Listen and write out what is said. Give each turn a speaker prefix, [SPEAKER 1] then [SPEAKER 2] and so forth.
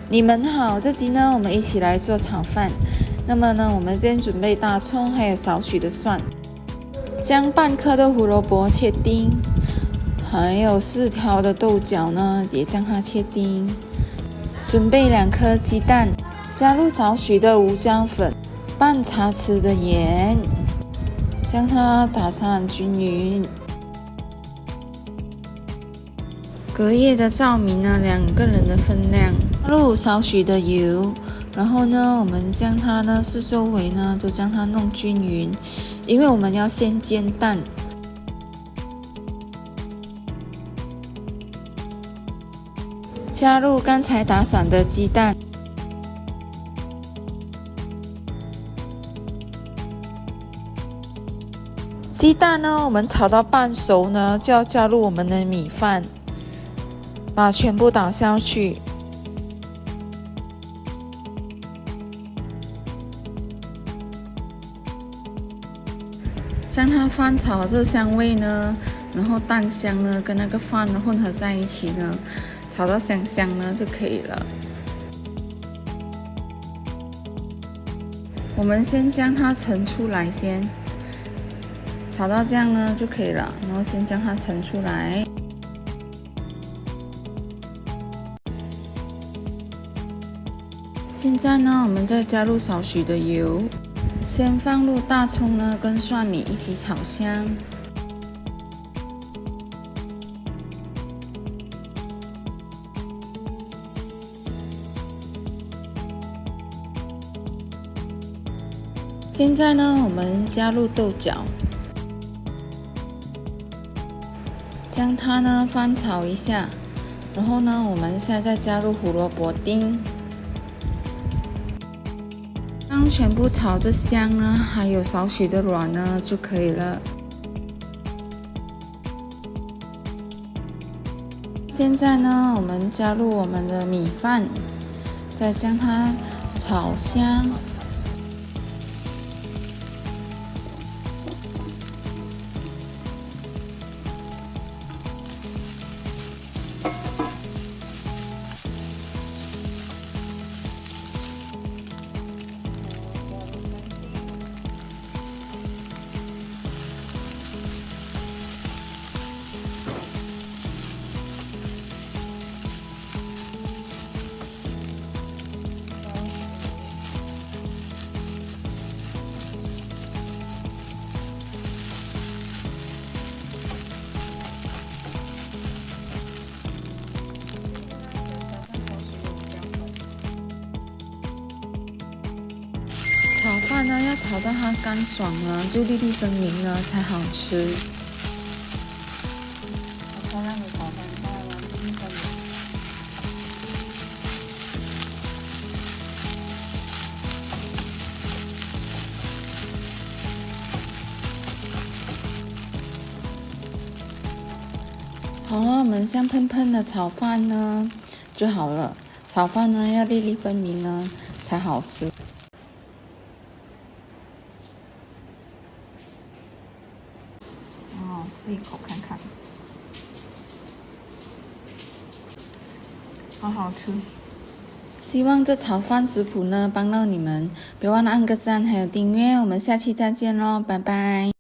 [SPEAKER 1] 你们好，这集呢，我们一起来做炒饭。那么呢，我们先准备大葱，还有少许的蒜，将半颗的胡萝卜切丁，还有4条的豆角呢，也将它切丁。准备2颗鸡蛋，加入少许的胡椒粉，半茶匙的盐，将它打散均匀。隔夜的糙米呢，2个人的分量，加入少许的油，然后呢，我们将它呢四周围呢都将它弄均匀，因为我们要先煎蛋。加入刚才打散的鸡蛋，鸡蛋呢，我们炒到半熟呢，就要加入我们的米饭。把全部倒下去，将它翻炒这香味呢，然后蛋香呢跟那个饭呢混合在一起呢，炒到香香呢就可以了。我们先将它盛出来先，炒到这样呢就可以了，然后先将它盛出来。现在呢，我们再加入少许的油，先放入大葱呢跟蒜米一起炒香。现在呢，我们加入豆角，将它呢翻炒一下，然后呢，我们现在再加入胡萝卜丁。当全部炒着香呢，还有少许的软呢就可以了。现在呢，我们加入我们的米饭，再将它炒香。炒饭呢要炒到它干爽了，就粒粒分明了才好吃。我让你炒饭到了粒粒分明。好了，我们香喷喷的炒饭呢就好了。炒饭呢要粒粒分明呢才好吃。试一口看看，好好吃。希望这炒饭食谱呢帮到你们，别忘了按个赞还有订阅，我们下期再见咯，拜拜。